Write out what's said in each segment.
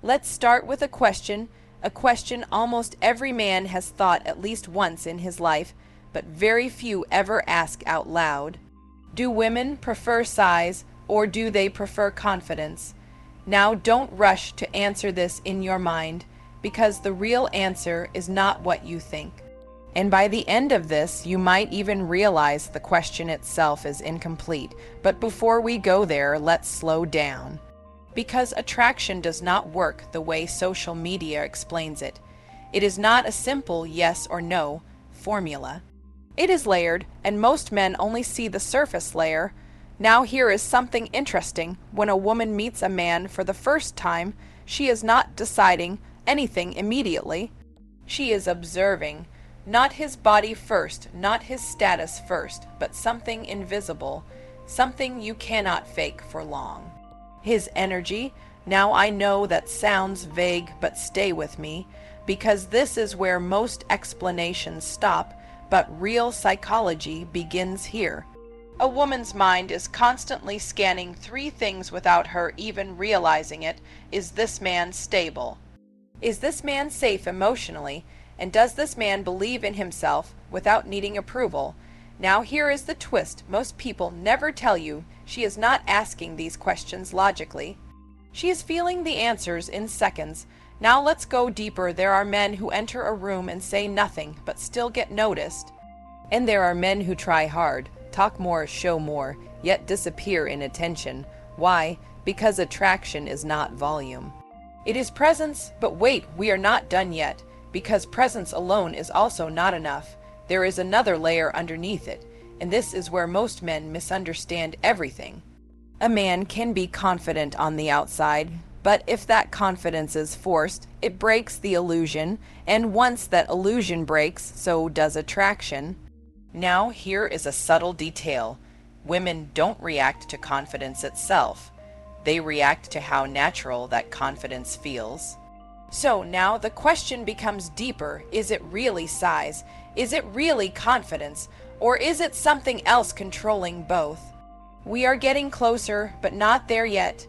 Let's start with a question almost every man has thought at least once in his life, but very few ever ask out loud. Do women prefer size, or do they prefer confidence? Now don't rush to answer this in your mind, because the real answer is not what you think. And by the end of this, you might even realize the question itself is incomplete. But before we go there, let's slow down. Because attraction does not work the way social media explains it. It is not a simple yes or no formula. It is layered, and most men only see the surface layer. Now here is something interesting. When a woman meets a man for the first time, she is not deciding anything immediately. She is observing, not his body first, not his status first, but something invisible, something you cannot fake for long. His energy. Now I know that sounds vague, but stay with me, because this is where most explanations stop, but real psychology begins here. A woman's mind is constantly scanning three things without her even realizing it. Is this man stable? Is this man safe emotionally? And does this man believe in himself without needing approval? Now here is the twist. Most people never tell you she is not asking these questions logically. She is feeling the answers in seconds. Now let's go deeper. There are men who enter a room and say nothing, but still get noticed. And there are men who try hard, talk more, show more, yet disappear in attention. Why? Because attraction is not volume. It is presence, but wait, we are not done yet. Because presence alone is also not enough. There is another layer underneath it, and this is where most men misunderstand everything. A man can be confident on the outside, but if that confidence is forced, it breaks the illusion, and once that illusion breaks, so does attraction. Now here is a subtle detail. Women don't react to confidence itself. They react to how natural that confidence feels. So now the question becomes deeper. Is it really size? Is it really confidence? Or is it something else controlling both? We are getting closer, but not there yet,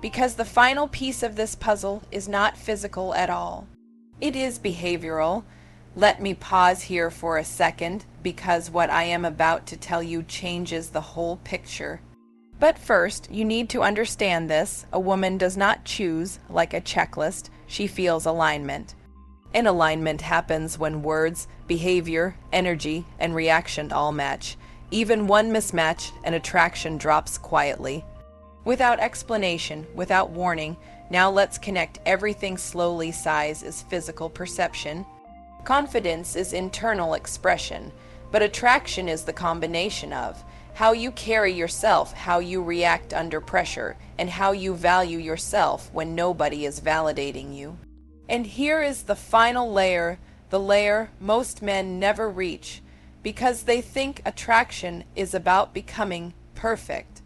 because the final piece of this puzzle is not physical at all. It is behavioral. Let me pause here for a second, because what I am about to tell you changes the whole picture. But first, you need to understand this. A woman does not choose like a checklist. She feels alignment. And alignment happens when words, behavior, energy, and reaction all match. Even one mismatch, and attraction drops quietly. Without explanation, without warning, now let's connect everything slowly. Size is physical perception. Confidence is internal expression. But attraction is the combination of how you carry yourself, how you react under pressure, and how you value yourself when nobody is validating you. And here is the final layer, the layer most men never reach, because they think attraction is about becoming perfect.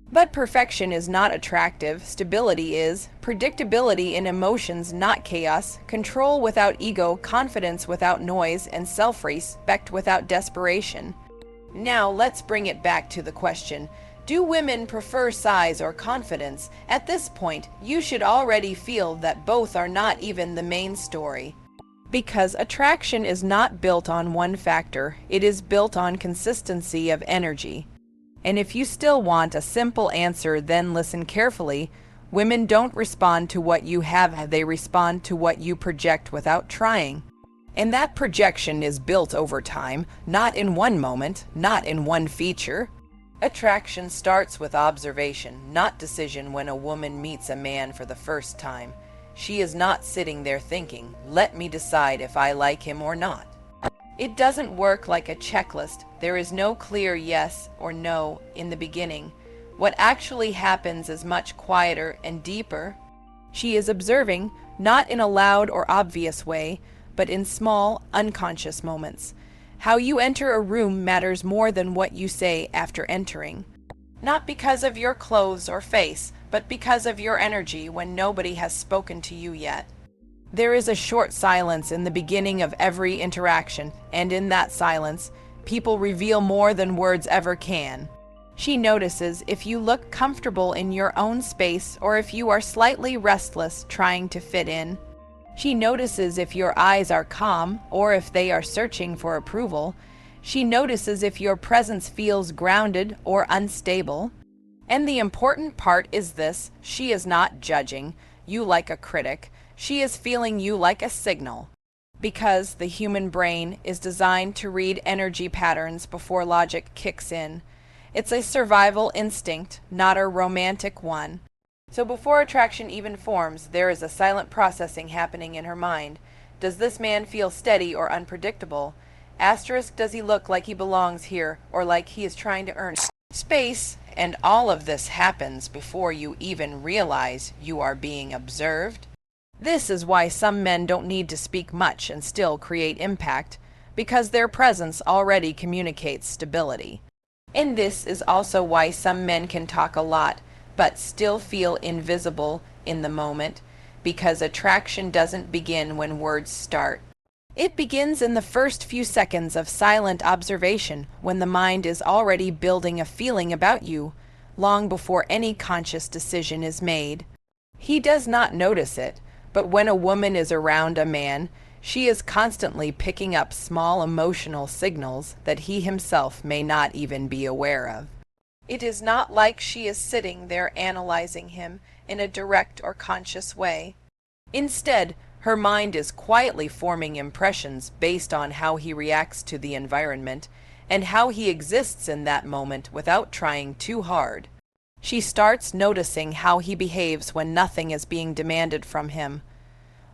But perfection is not attractive, stability is, predictability in emotions, not chaos, control without ego, confidence without noise, and self-respect without desperation. Now let's bring it back to the question, do women prefer size or confidence? At this point, you should already feel that both are not even the main story. Because attraction is not built on one factor, it is built on consistency of energy. And if you still want a simple answer, then listen carefully. Women don't respond to what you have, they respond to what you project without trying. And that projection is built over time, not in one moment, not in one feature. Attraction starts with observation, not decision. When a woman meets a man for the first time, she is not sitting there thinking, let me decide if I like him or not. It doesn't work like a checklist. There is no clear yes or no in the beginning. What actually happens is much quieter and deeper. She is observing, not in a loud or obvious way, but in small, unconscious moments. How you enter a room matters more than what you say after entering. Not because of your clothes or face, but because of your energy when nobody has spoken to you yet. There is a short silence in the beginning of every interaction, and in that silence, people reveal more than words ever can. She notices if you look comfortable in your own space or if you are slightly restless trying to fit in. She notices if your eyes are calm or if they are searching for approval. She notices if your presence feels grounded or unstable. And the important part is this: she is not judging you like a critic. She is feeling you like a signal. Because the human brain is designed to read energy patterns before logic kicks in. It's a survival instinct, not a romantic one. So before attraction even forms, there is a silent processing happening in her mind. Does this man feel steady or unpredictable? Asterisk, does he look like he belongs here or like he is trying to earn space? And all of this happens before you even realize you are being observed. This is why some men don't need to speak much and still create impact, because their presence already communicates stability. And this is also why some men can talk a lot, but still feel invisible in the moment, because attraction doesn't begin when words start. It begins in the first few seconds of silent observation, when the mind is already building a feeling about you, long before any conscious decision is made. He does not notice it, but when a woman is around a man, she is constantly picking up small emotional signals that he himself may not even be aware of. It is not like she is sitting there analyzing him in a direct or conscious way. Instead, her mind is quietly forming impressions based on how he reacts to the environment and how he exists in that moment without trying too hard. She starts noticing how he behaves when nothing is being demanded from him,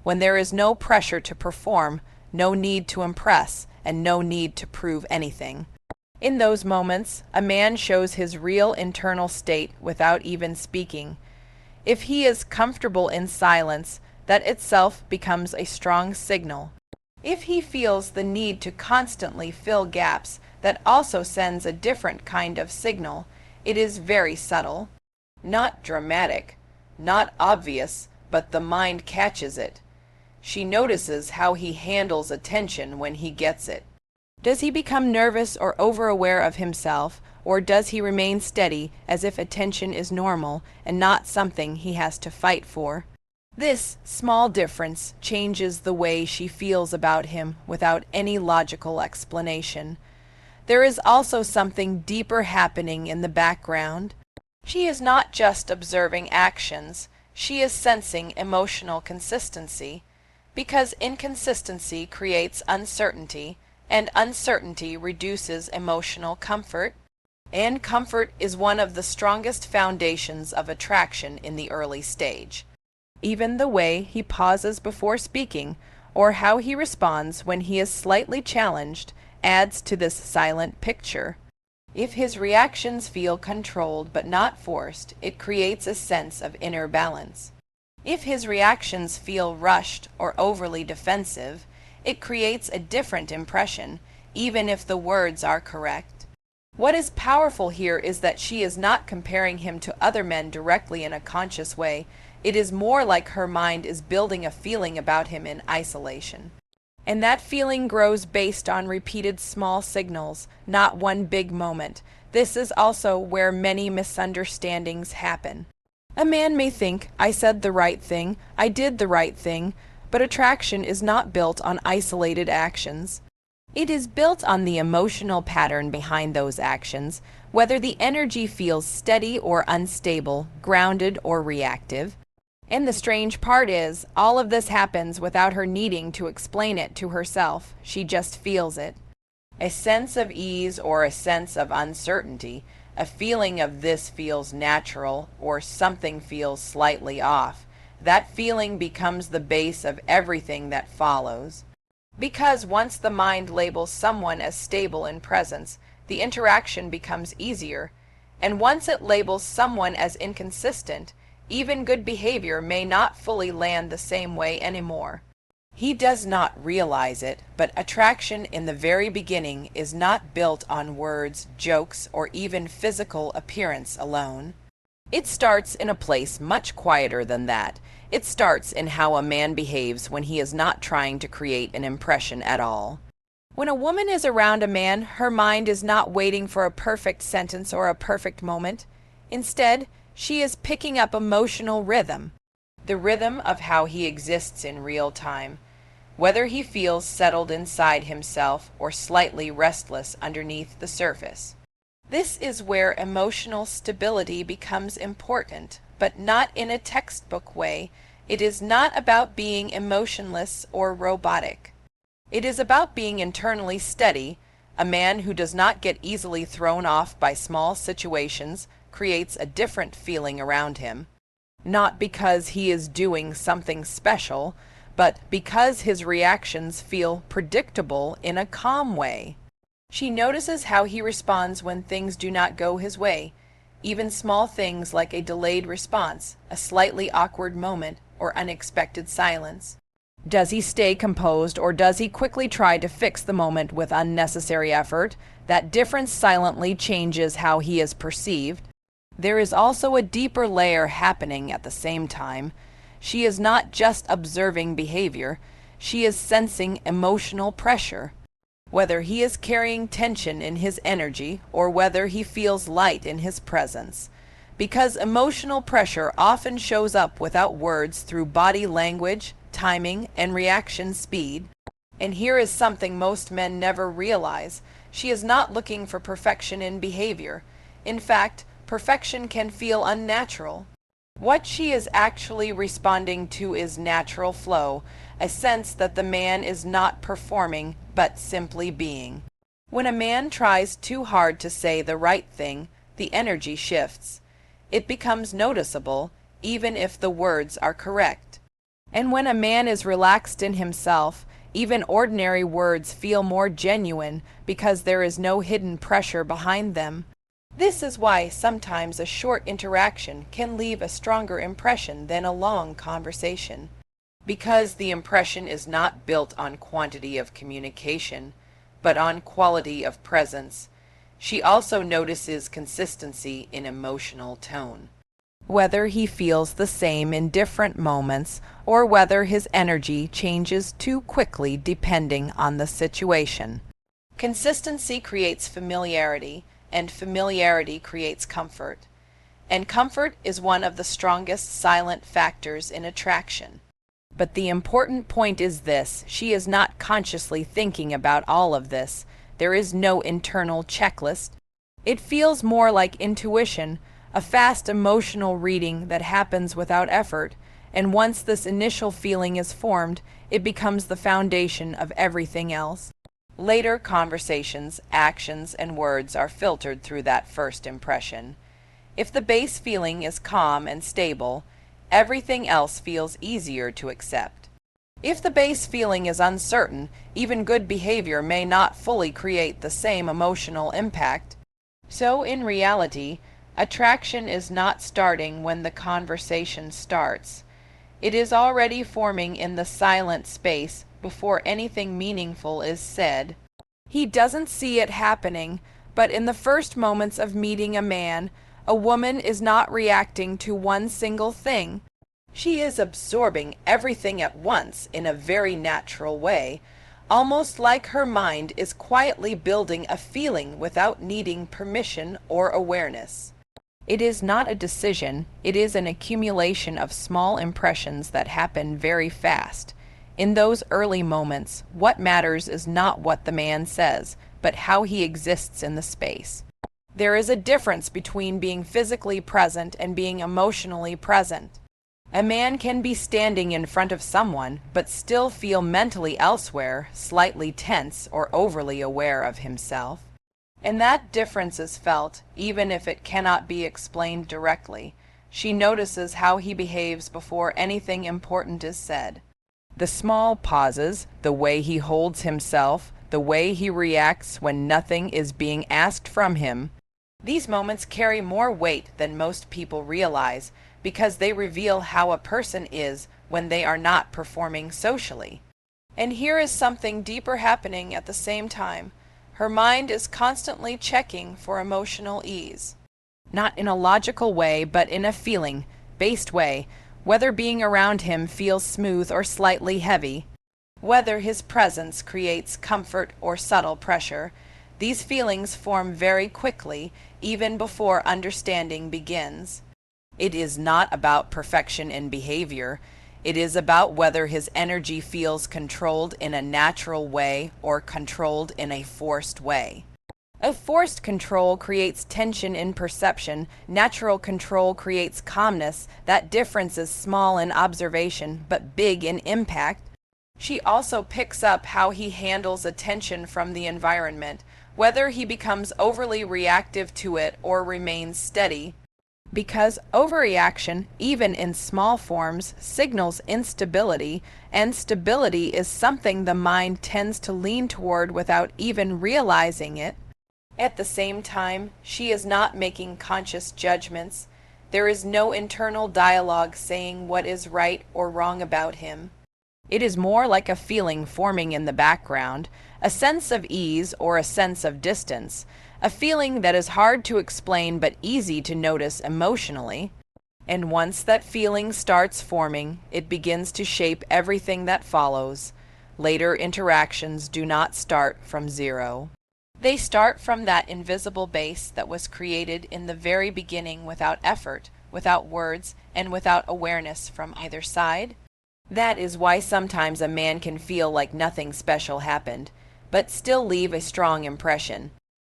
when there is no pressure to perform, no need to impress, and no need to prove anything. In those moments, a man shows his real internal state without even speaking. If he is comfortable in silence, that itself becomes a strong signal. If he feels the need to constantly fill gaps, that also sends a different kind of signal. It is very subtle, not dramatic, not obvious, but the mind catches it. She notices how he handles attention when he gets it. Does he become nervous or over-aware of himself, or does he remain steady as if attention is normal and not something he has to fight for? This small difference changes the way she feels about him without any logical explanation. There is also something deeper happening in the background. She is not just observing actions, she is sensing emotional consistency, because inconsistency creates uncertainty, and uncertainty reduces emotional comfort, and comfort is one of the strongest foundations of attraction in the early stage. Even the way he pauses before speaking, or how he responds when he is slightly challenged, adds to this silent picture. If his reactions feel controlled but not forced, it creates a sense of inner balance. If his reactions feel rushed or overly defensive, it creates a different impression, even if the words are correct. What is powerful here is that she is not comparing him to other men directly in a conscious way. It is more like her mind is building a feeling about him in isolation. And that feeling grows based on repeated small signals, not one big moment. This is also where many misunderstandings happen. A man may think, I said the right thing, I did the right thing, but attraction is not built on isolated actions. It is built on the emotional pattern behind those actions, whether the energy feels steady or unstable, grounded or reactive. And the strange part is, all of this happens without her needing to explain it to herself. She just feels it. A sense of ease or a sense of uncertainty, a feeling of this feels natural or something feels slightly off. That feeling becomes the base of everything that follows. Because once the mind labels someone as stable in presence, the interaction becomes easier. And once it labels someone as inconsistent, even good behavior may not fully land the same way anymore. He does not realize it, but attraction in the very beginning is not built on words, jokes, or even physical appearance alone. It starts in a place much quieter than that. It starts in how a man behaves when he is not trying to create an impression at all. When a woman is around a man, her mind is not waiting for a perfect sentence or a perfect moment. Instead, she is picking up emotional rhythm, the rhythm of how he exists in real time, whether he feels settled inside himself or slightly restless underneath the surface. This is where emotional stability becomes important, but not in a textbook way. It is not about being emotionless or robotic. It is about being internally steady. A man who does not get easily thrown off by small situations creates a different feeling around him, not because he is doing something special, but because his reactions feel predictable in a calm way. She notices how he responds when things do not go his way, even small things like a delayed response, a slightly awkward moment, or unexpected silence. Does he stay composed, or does he quickly try to fix the moment with unnecessary effort? That difference silently changes how he is perceived. There is also a deeper layer happening at the same time. She is not just observing behavior, she is sensing emotional pressure. Whether he is carrying tension in his energy or whether he feels light in his presence. Because emotional pressure often shows up without words through body language, timing, and reaction speed. And here is something most men never realize. She is not looking for perfection in behavior. In fact, perfection can feel unnatural. What she is actually responding to is natural flow, a sense that the man is not performing, but simply being. When a man tries too hard to say the right thing, the energy shifts. It becomes noticeable, even if the words are correct. And when a man is relaxed in himself, even ordinary words feel more genuine because there is no hidden pressure behind them. This is why sometimes a short interaction can leave a stronger impression than a long conversation. Because the impression is not built on quantity of communication, but on quality of presence. She also notices consistency in emotional tone. Whether he feels the same in different moments, or whether his energy changes too quickly depending on the situation. Consistency creates familiarity, and familiarity creates comfort. And comfort is one of the strongest silent factors in attraction. But the important point is this: she is not consciously thinking about all of this. There is no internal checklist. It feels more like intuition, a fast emotional reading that happens without effort, and once this initial feeling is formed, it becomes the foundation of everything else. Later conversations, actions, and words are filtered through that first impression. If the base feeling is calm and stable, everything else feels easier to accept. If the base feeling is uncertain, even good behavior may not fully create the same emotional impact. So in reality, attraction is not starting when the conversation starts. It is already forming in the silent space before anything meaningful is said. He doesn't see it happening, but in the first moments of meeting a man, a woman is not reacting to one single thing. She is absorbing everything at once in a very natural way, almost like her mind is quietly building a feeling without needing permission or awareness. It is not a decision, it is an accumulation of small impressions that happen very fast. In those early moments, what matters is not what the man says, but how he exists in the space. There is a difference between being physically present and being emotionally present. A man can be standing in front of someone, but still feel mentally elsewhere, slightly tense or overly aware of himself. And that difference is felt, even if it cannot be explained directly. She notices how he behaves before anything important is said. The small pauses, the way he holds himself, the way he reacts when nothing is being asked from him. These moments carry more weight than most people realize because they reveal how a person is when they are not performing socially. And here is something deeper happening at the same time. Her mind is constantly checking for emotional ease. Not in a logical way, but in a feeling-based way, whether being around him feels smooth or slightly heavy. whether his presence creates comfort or subtle pressure. These feelings form very quickly, even before understanding begins. It is not about perfection in behavior. It is about whether his energy feels controlled in a natural way or controlled in a forced way. A forced control creates tension in perception. Natural control creates calmness. That difference is small in observation, but big in impact. She also picks up how he handles attention from the environment, whether he becomes overly reactive to it or remains steady. Because overreaction, even in small forms, signals instability, and stability is something the mind tends to lean toward without even realizing it. At the same time, she is not making conscious judgments. There is no internal dialogue saying what is right or wrong about him. It is more like a feeling forming in the background, a sense of ease or a sense of distance, a feeling that is hard to explain but easy to notice emotionally. And once that feeling starts forming, it begins to shape everything that follows. Later interactions do not start from zero. They start from that invisible base that was created in the very beginning without effort, without words, and without awareness from either side. That is why sometimes a man can feel like nothing special happened, but still leave a strong impression.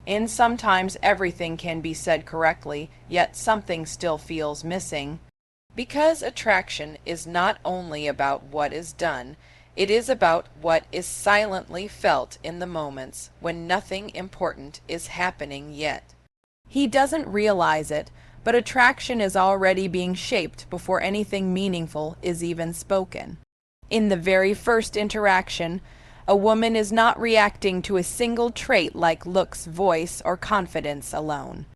And sometimes everything can be said correctly, yet something still feels missing. Because attraction is not only about what is done, it is about what is silently felt in the moments when nothing important is happening yet. He doesn't realize it, but attraction is already being shaped before anything meaningful is even spoken. In the very first interaction, a woman is not reacting to a single trait like looks, voice, or confidence alone.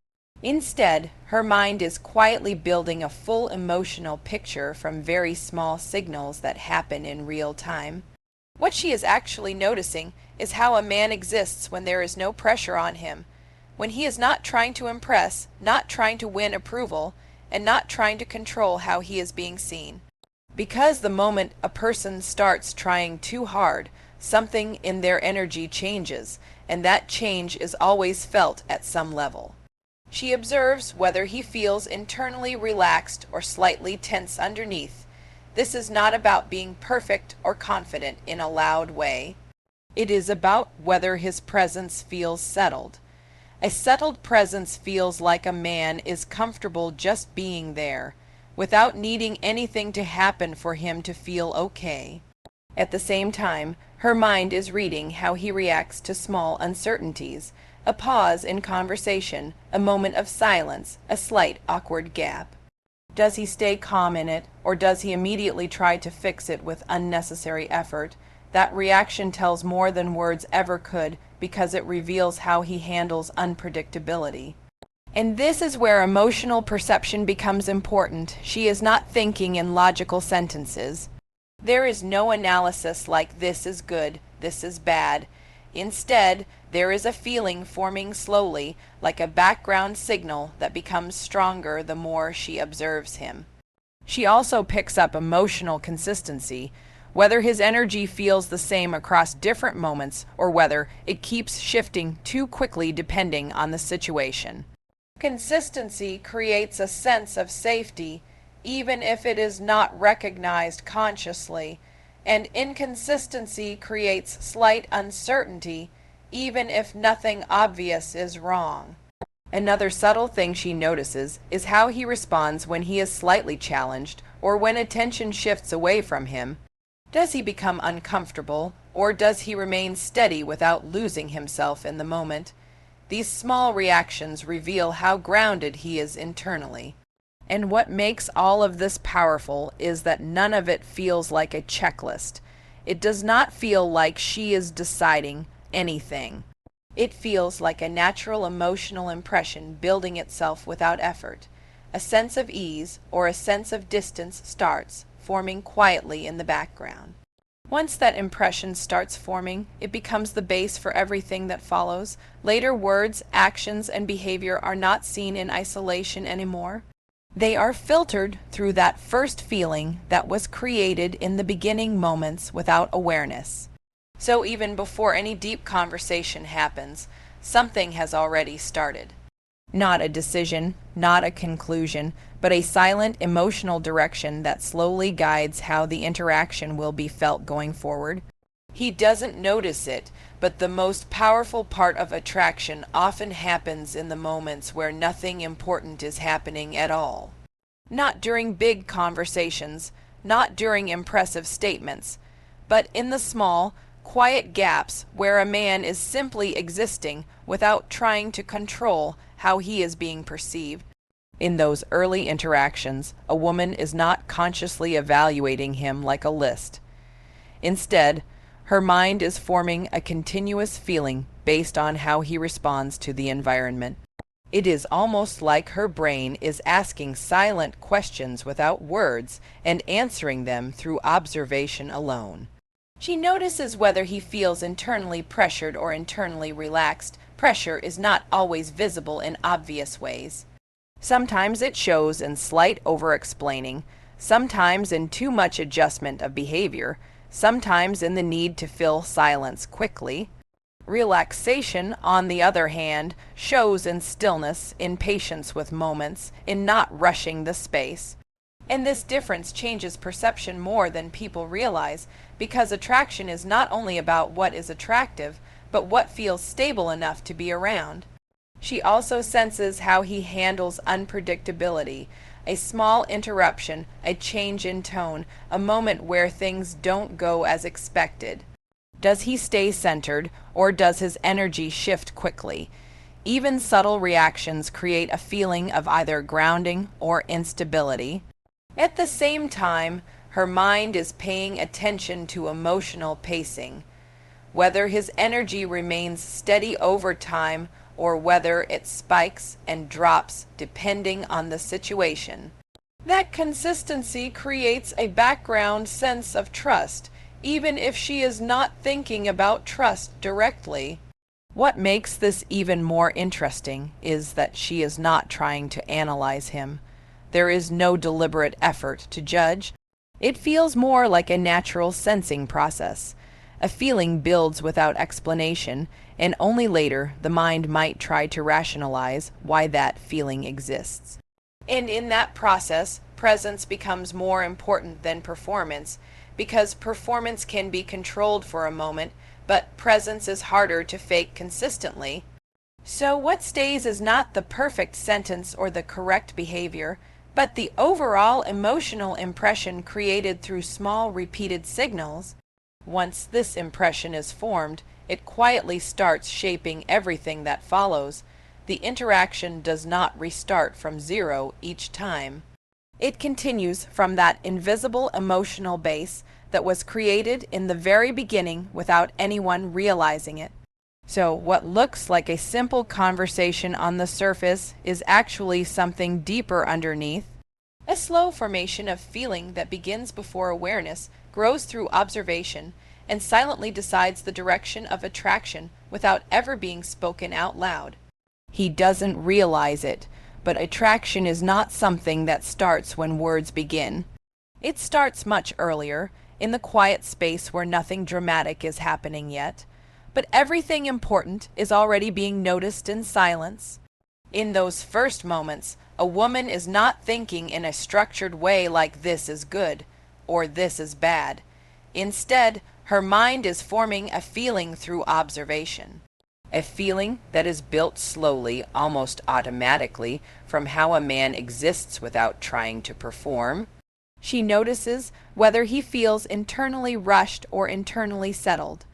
Instead, her mind is quietly building a full emotional picture from very small signals that happen in real time. What she is actually noticing is how a man exists when there is no pressure on him, when he is not trying to impress, not trying to win approval, and not trying to control how he is being seen. Because the moment a person starts trying too hard, something in their energy changes, and that change is always felt at some level. She observes whether he feels internally relaxed or slightly tense underneath. This is not about being perfect or confident in a loud way. It is about whether his presence feels settled. A settled presence feels like a man is comfortable just being there, without needing anything to happen for him to feel okay. At the same time, her mind is reading how he reacts to small uncertainties, a pause in conversation, a moment of silence, a slight awkward gap. Does he stay calm in it, or does he immediately try to fix it with unnecessary effort? That reaction tells more than words ever could, because it reveals how he handles unpredictability. And this is where emotional perception becomes important. She is not thinking in logical sentences. There is no analysis like this is good, this is bad. Instead, there is a feeling forming slowly, like a background signal that becomes stronger the more she observes him. She also picks up emotional consistency, whether his energy feels the same across different moments or whether it keeps shifting too quickly depending on the situation. Consistency creates a sense of safety, even if it is not recognized consciously, and inconsistency creates slight uncertainty, even if nothing obvious is wrong. Another subtle thing she notices is how he responds when he is slightly challenged or when attention shifts away from him. Does he become uncomfortable, or does he remain steady without losing himself in the moment? These small reactions reveal how grounded he is internally. And what makes all of this powerful is that none of it feels like a checklist. It does not feel like she is deciding anything. It feels like a natural emotional impression building itself without effort. A sense of ease or a sense of distance starts, forming quietly in the background. Once that impression starts forming, it becomes the base for everything that follows. Later words, actions, and behavior are not seen in isolation anymore. They are filtered through that first feeling that was created in the beginning moments without awareness. So even before any deep conversation happens, something has already started. Not a decision, not a conclusion, but a silent emotional direction that slowly guides how the interaction will be felt going forward. He doesn't notice it, but the most powerful part of attraction often happens in the moments where nothing important is happening at all. Not during big conversations, not during impressive statements, but in the small, quiet gaps where a man is simply existing without trying to control how he is being perceived. In those early interactions, a woman is not consciously evaluating him like a list. Instead, her mind is forming a continuous feeling based on how he responds to the environment. It is almost like her brain is asking silent questions without words and answering them through observation alone. She notices whether he feels internally pressured or internally relaxed. Pressure is not always visible in obvious ways. Sometimes it shows in slight over-explaining, sometimes in too much adjustment of behavior, sometimes in the need to fill silence quickly. Relaxation, on the other hand, shows in stillness, in patience with moments, in not rushing the space. And this difference changes perception more than people realize, because attraction is not only about what is attractive, but what feels stable enough to be around. She also senses how he handles unpredictability, a small interruption, a change in tone, a moment where things don't go as expected. Does he stay centered, or does his energy shift quickly? Even subtle reactions create a feeling of either grounding or instability. At the same time, her mind is paying attention to emotional pacing, whether his energy remains steady over time or whether it spikes and drops depending on the situation. That consistency creates a background sense of trust, even if she is not thinking about trust directly. What makes this even more interesting is that she is not trying to analyze him. There is no deliberate effort to judge. It feels more like a natural sensing process. A feeling builds without explanation, and only later the mind might try to rationalize why that feeling exists. And in that process, presence becomes more important than performance, because performance can be controlled for a moment, but presence is harder to fake consistently. So what stays is not the perfect sentence or the correct behavior, but the overall emotional impression created through small repeated signals. Once this impression is formed, it quietly starts shaping everything that follows. The interaction does not restart from zero each time. It continues from that invisible emotional base that was created in the very beginning without anyone realizing it. So what looks like a simple conversation on the surface is actually something deeper underneath. A slow formation of feeling that begins before awareness, grows through observation, and silently decides the direction of attraction without ever being spoken out loud. He doesn't realize it, but attraction is not something that starts when words begin. It starts much earlier, in the quiet space where nothing dramatic is happening yet. But everything important is already being noticed in silence. In those first moments, a woman is not thinking in a structured way like this is good or this is bad. Instead, her mind is forming a feeling through observation. A feeling that is built slowly, almost automatically, from how a man exists without trying to perform. She notices whether he feels internally rushed or internally settled.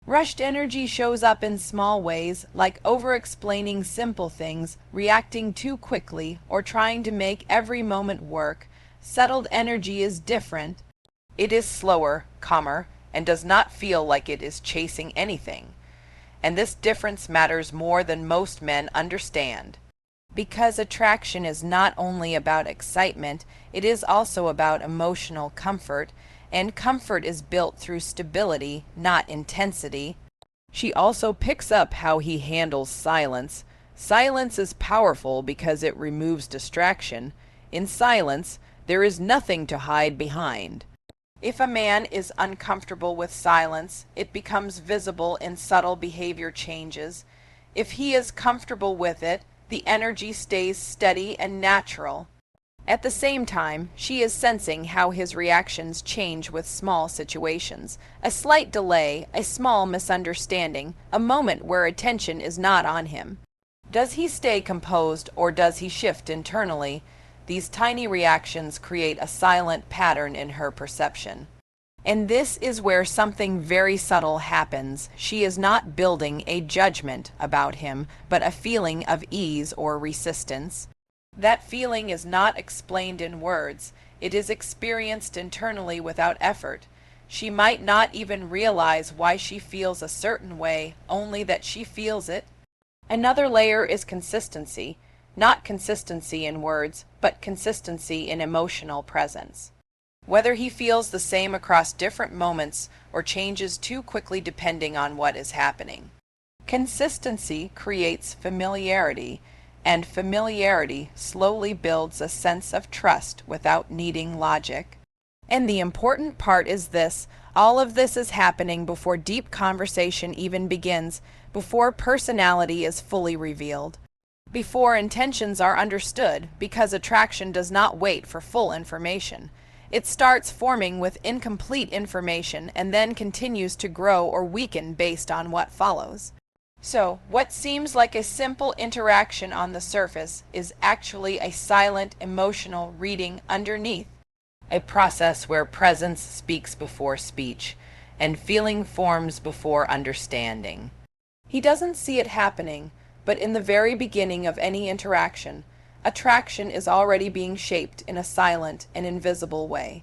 Rushed energy shows up in small ways, like over-explaining simple things, reacting too quickly, or trying to make every moment work. Settled energy is different. It is slower, calmer, and does not feel like it is chasing anything. And this difference matters more than most men understand. Because attraction is not only about excitement, it is also about emotional comfort, and comfort is built through stability, not intensity. She also picks up how he handles silence. Silence is powerful because it removes distraction. In silence, there is nothing to hide behind. If a man is uncomfortable with silence, it becomes visible in subtle behavior changes. If he is comfortable with it, the energy stays steady and natural. At the same time, she is sensing how his reactions change with small situations. A slight delay, a small misunderstanding, a moment where attention is not on him. Does he stay composed or does he shift internally? These tiny reactions create a silent pattern in her perception. And this is where something very subtle happens. She is not building a judgment about him, but a feeling of ease or resistance. That feeling is not explained in words. It is experienced internally without effort. She might not even realize why she feels a certain way, only that she feels it. Another layer is consistency. Not consistency in words, but consistency in emotional presence. Whether he feels the same across different moments or changes too quickly depending on what is happening. Consistency creates familiarity, and familiarity slowly builds a sense of trust without needing logic. And the important part is this: all of this is happening before deep conversation even begins, before personality is fully revealed, before intentions are understood, because attraction does not wait for full information. It starts forming with incomplete information and then continues to grow or weaken based on what follows. So, what seems like a simple interaction on the surface is actually a silent emotional reading underneath, a process where presence speaks before speech, and feeling forms before understanding. He doesn't see it happening, but in the very beginning of any interaction, attraction is already being shaped in a silent and invisible way.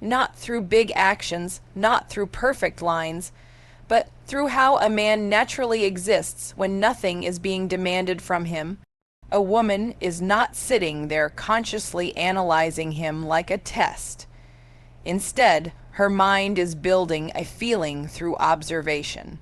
Not through big actions, not through perfect lines, but through how a man naturally exists when nothing is being demanded from him. A woman is not sitting there consciously analyzing him like a test. Instead, her mind is building a feeling through observation.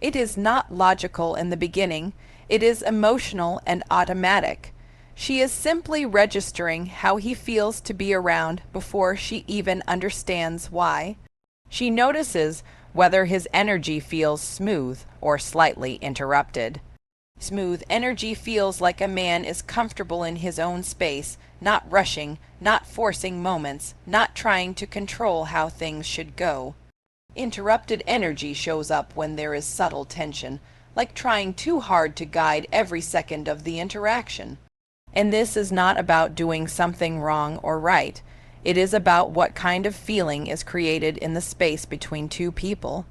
It is not logical in the beginning, it is emotional and automatic. She is simply registering how he feels to be around before she even understands why. She notices whether his energy feels smooth or slightly interrupted. Smooth energy feels like a man is comfortable in his own space, not rushing, not forcing moments, not trying to control how things should go. Interrupted energy shows up when there is subtle tension, like trying too hard to guide every second of the interaction. And this is not about doing something wrong or right. It is about what kind of feeling is created in the space between two people.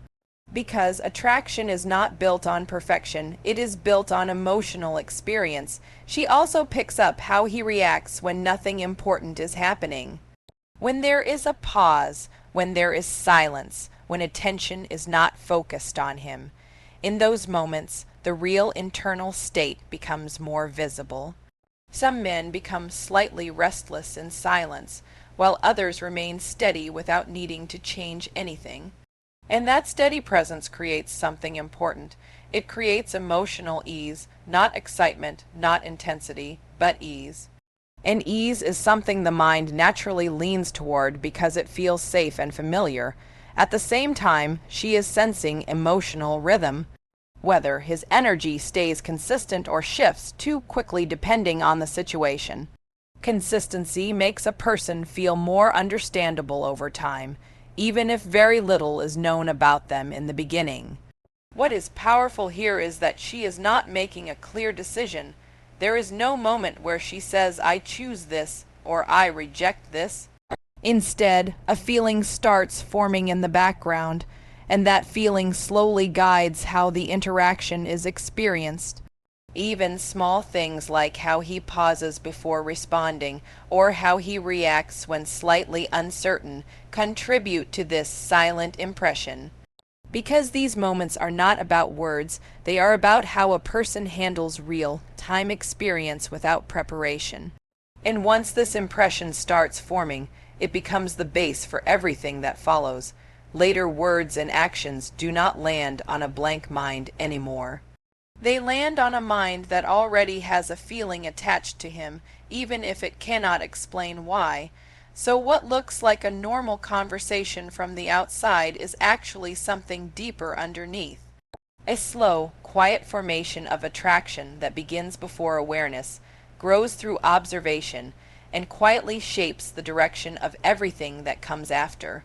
Because attraction is not built on perfection, it is built on emotional experience. She also picks up how he reacts when nothing important is happening. When there is a pause, when there is silence, when attention is not focused on him. In those moments, the real internal state becomes more visible. Some men become slightly restless in silence, while others remain steady without needing to change anything. And that steady presence creates something important. It creates emotional ease, not excitement, not intensity, but ease. And ease is something the mind naturally leans toward because it feels safe and familiar. At the same time, she is sensing emotional rhythm. Whether his energy stays consistent or shifts too quickly depending on the situation. Consistency makes a person feel more understandable over time, even if very little is known about them in the beginning. What is powerful here is that she is not making a clear decision. There is no moment where she says, "I choose this," or "I reject this." Instead, a feeling starts forming in the background, and that feeling slowly guides how the interaction is experienced. Even small things like how he pauses before responding or how he reacts when slightly uncertain contribute to this silent impression. Because these moments are not about words, they are about how a person handles real time experience without preparation. And once this impression starts forming, it becomes the base for everything that follows. Later words and actions do not land on a blank mind anymore. They land on a mind that already has a feeling attached to him, even if it cannot explain why. So what looks like a normal conversation from the outside is actually something deeper underneath. A slow, quiet formation of attraction that begins before awareness, grows through observation, and quietly shapes the direction of everything that comes after.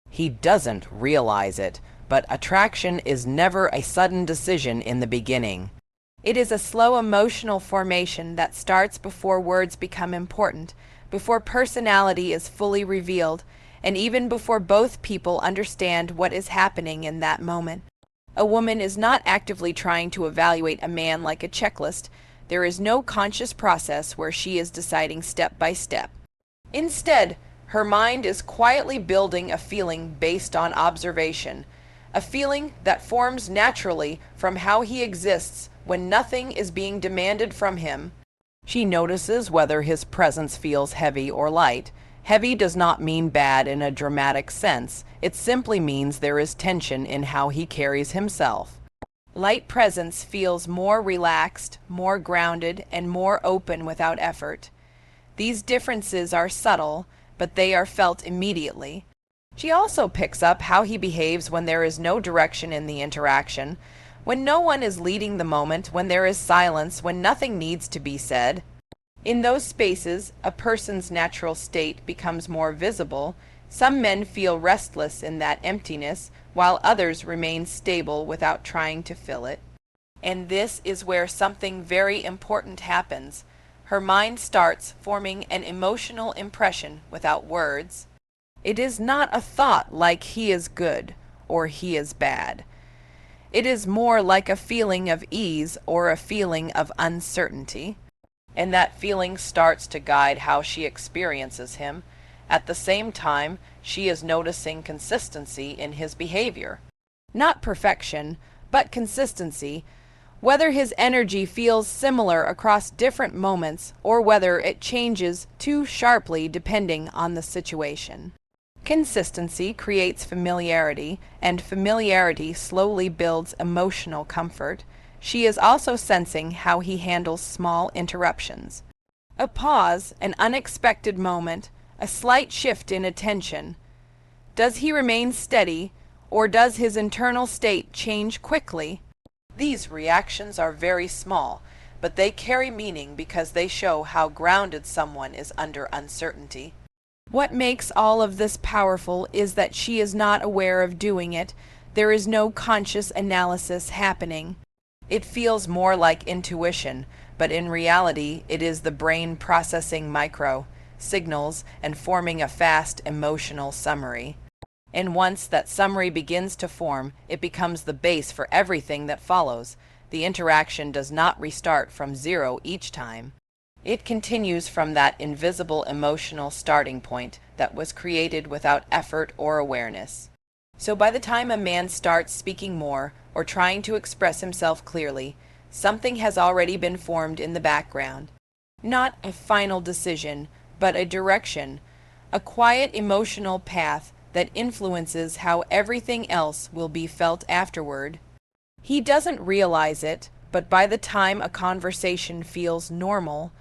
He doesn't realize it, but attraction is never a sudden decision in the beginning. It is a slow emotional formation that starts before words become important, before personality is fully revealed, and even before both people understand what is happening in that moment. A woman is not actively trying to evaluate a man like a checklist. There is no conscious process where she is deciding step by step. Instead, her mind is quietly building a feeling based on observation, a feeling that forms naturally from how he exists when nothing is being demanded from him. She notices whether his presence feels heavy or light. Heavy does not mean bad in a dramatic sense. It simply means there is tension in how he carries himself. Light presence feels more relaxed, more grounded, and more open without effort. These differences are subtle, but they are felt immediately. She also picks up how he behaves when there is no direction in the interaction, when no one is leading the moment, when there is silence, when nothing needs to be said. In those spaces, a person's natural state becomes more visible. Some men feel restless in that emptiness, while others remain stable without trying to fill it. And this is where something very important happens. Her mind starts forming an emotional impression without words. It is not a thought like he is good or he is bad. It is more like a feeling of ease or a feeling of uncertainty. And that feeling starts to guide how she experiences him. At the same time, she is noticing consistency in his behavior. Not perfection, but consistency. Whether his energy feels similar across different moments or whether it changes too sharply depending on the situation. Consistency creates familiarity, and familiarity slowly builds emotional comfort. She is also sensing how he handles small interruptions. A pause, an unexpected moment, a slight shift in attention. Does he remain steady, or does his internal state change quickly? These reactions are very small, but they carry meaning because they show how grounded someone is under uncertainty. What makes all of this powerful is that she is not aware of doing it. There is no conscious analysis happening. It feels more like intuition, but in reality it is the brain processing micro signals and forming a fast emotional summary. And once that summary begins to form, it becomes the base for everything that follows. The interaction does not restart from zero each time. It continues from that invisible emotional starting point that was created without effort or awareness. So by the time a man starts speaking more or trying to express himself clearly, something has already been formed in the background. Not a final decision, but a direction, a quiet emotional path that influences how everything else will be felt afterward. He doesn't realize it, but by the time a conversation feels normal,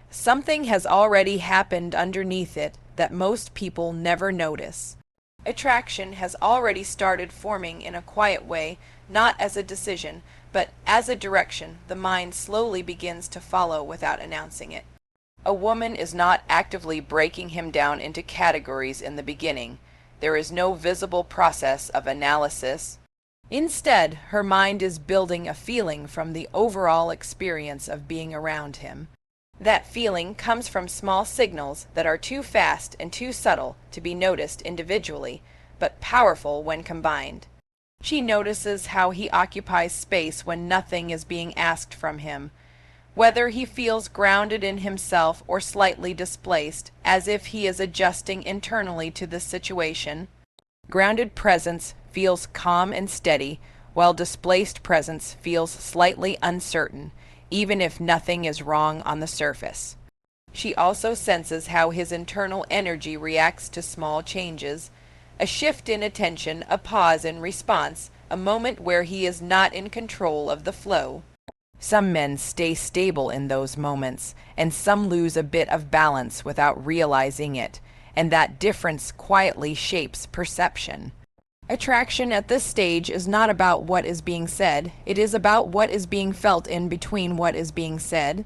something has already happened underneath it that most people never notice. Attraction has already started forming in a quiet way, not as a decision, but as a direction the mind slowly begins to follow without announcing it. A woman is not actively breaking him down into categories in the beginning. There is no visible process of analysis. Instead, her mind is building a feeling from the overall experience of being around him. That feeling comes from small signals that are too fast and too subtle to be noticed individually, but powerful when combined. She notices how he occupies space when nothing is being asked from him, whether he feels grounded in himself or slightly displaced, as if he is adjusting internally to the situation. Grounded presence feels calm and steady, while displaced presence feels slightly uncertain, even if nothing is wrong on the surface. She also senses how his internal energy reacts to small changes, a shift in attention, a pause in response, a moment where he is not in control of the flow. Some men stay stable in those moments, and some lose a bit of balance without realizing it, and that difference quietly shapes perception. Attraction at this stage is not about what is being said, it is about what is being felt in between what is being said.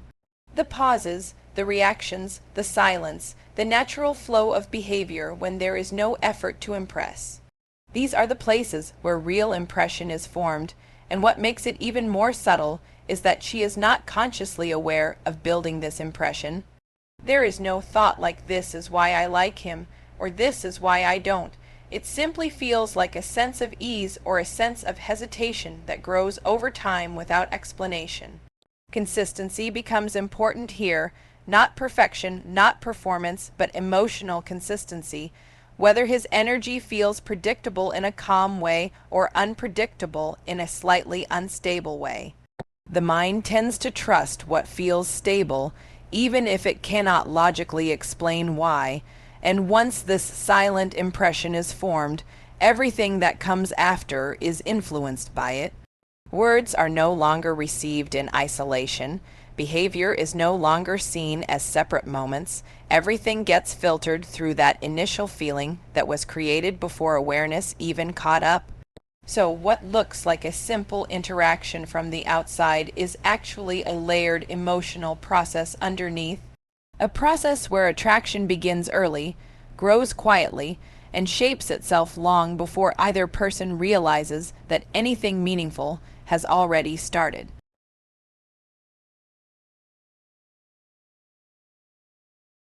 The pauses, the reactions, the silence, the natural flow of behavior when there is no effort to impress. These are the places where real impression is formed, and what makes it even more subtle is that she is not consciously aware of building this impression. There is no thought like "this is why I like him" or "this is why I don't." It simply feels like a sense of ease or a sense of hesitation that grows over time without explanation. Consistency becomes important here, not perfection, not performance, but emotional consistency, whether his energy feels predictable in a calm way or unpredictable in a slightly unstable way. The mind tends to trust what feels stable, even if it cannot logically explain why, and once this silent impression is formed, everything that comes after is influenced by it. Words are no longer received in isolation. Behavior is no longer seen as separate moments. Everything gets filtered through that initial feeling that was created before awareness even caught up. So what looks like a simple interaction from the outside is actually a layered emotional process underneath. A process where attraction begins early, grows quietly, and shapes itself long before either person realizes that anything meaningful has already started.